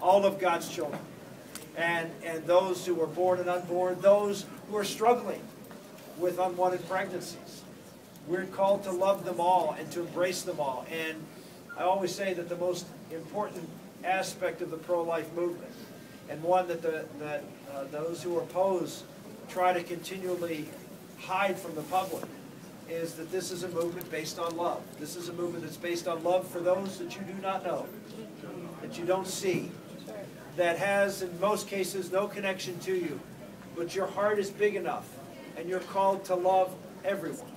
all of God's children, and those who are born and unborn, those who are struggling with unwanted pregnancies. We're called to love them all and to embrace them all. And I always say that the most important aspect of the pro-life movement, and one that those who oppose try to continually hide from the public, is that this is a movement based on love. This is a movement that's based on love for those that you do not know, that you don't see, that has, in most cases, no connection to you, but your heart is big enough, and you're called to love everyone.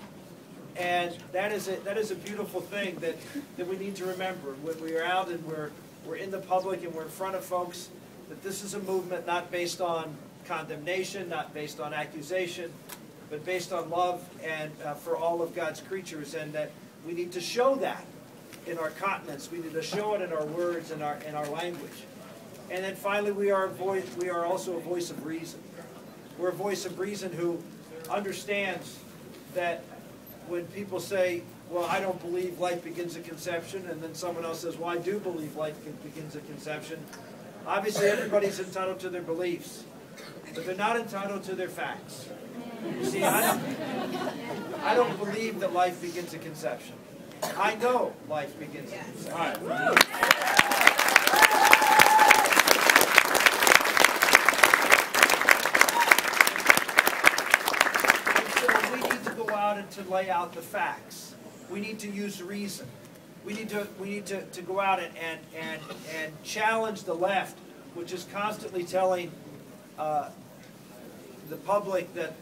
And that is a beautiful thing that we need to remember when we are out and we're in the public and we're in front of folks, that this is a movement not based on condemnation, not based on accusation, but based on love and for all of God's creatures, and that we need to show that in our continence. We need to show it in our words and our language. And then finally, we are also a voice of reason. We're a voice of reason who understands that when people say, well, I don't believe life begins at conception, and then someone else says, well, I do believe life begins at conception. Obviously, everybody's entitled to their beliefs, but they're not entitled to their facts. You see, I don't believe that life begins at conception. I know life begins at conception. And to lay out the facts. We need to use reason. We need to go out and challenge the left, which is constantly telling the public that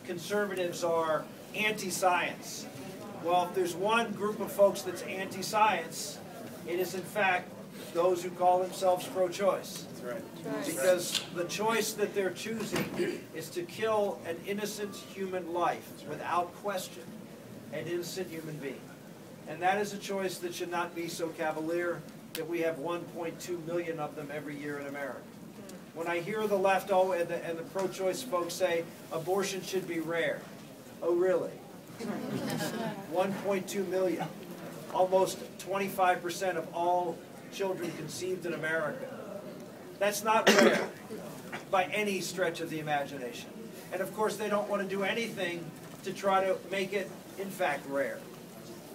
conservatives are anti-science. Well, if there's one group of folks that's anti-science, it is in fact those who call themselves pro-choice. That's right. Because the choice that they're choosing is to kill an innocent human life without question, an innocent human being. And that is a choice that should not be so cavalier that we have 1.2 million of them every year in America. When I hear the left and the pro-choice folks say abortion should be rare, oh really? 1.2 million, almost 25% of all children conceived in America. That's not rare by any stretch of the imagination. And of course, they don't want to do anything to try to make it, in fact, rare.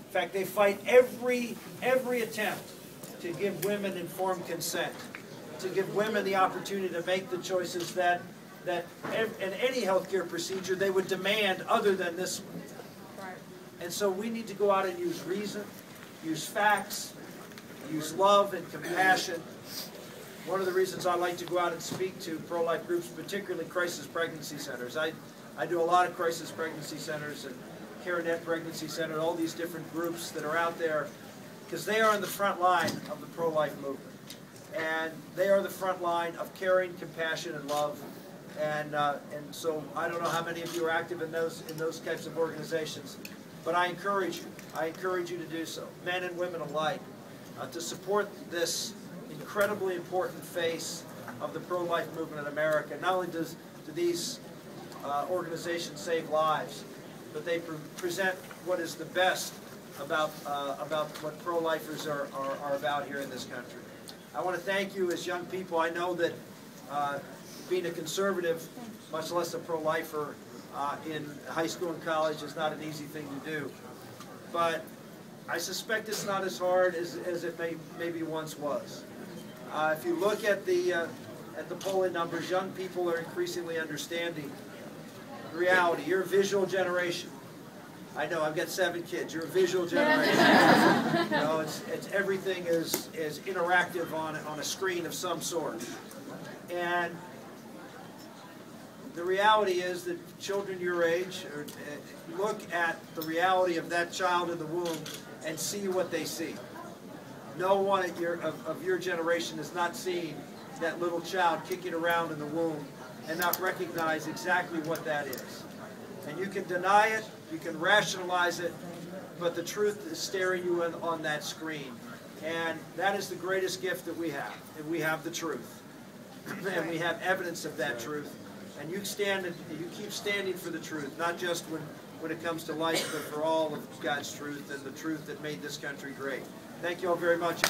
In fact, they fight every attempt to give women informed consent, to give women the opportunity to make the choices that in any healthcare procedure they would demand other than this one. And so we need to go out and use reason, use facts, use love and compassion. One of the reasons I like to go out and speak to pro-life groups, particularly crisis pregnancy centers. I do a lot of crisis pregnancy centers and CareNet Pregnancy Center, all these different groups that are out there, because they are in the front line of the pro-life movement. And they are the front line of caring, compassion, and love. And so I don't know how many of you are active in those types of organizations, but I encourage you. I encourage you to do so, men and women alike, to support this incredibly important face of the pro-life movement in America. Not only do these organizations save lives, but they present what is the best about what pro-lifers are about here in this country. I want to thank you as young people. I know that being a conservative, much less a pro-lifer, in high school and college is not an easy thing to do. But I suspect it's not as hard as it maybe once was. If you look at the polling numbers, young people are increasingly understanding the reality. You're a visual generation. I know, I've got 7 kids. You're a visual generation. You know, it's everything is interactive on a screen of some sort. And the reality is that children your age look at the reality of that child in the womb and see what they see. No one of your generation has not seen that little child kicking around in the womb and not recognize exactly what that is. And you can deny it, you can rationalize it, but the truth is staring you on that screen. And that is the greatest gift that we have. And we have the truth. And we have evidence of that truth. And you keep standing for the truth, not just when it comes to life, but for all of God's truth and the truth that made this country great. Thank you all very much.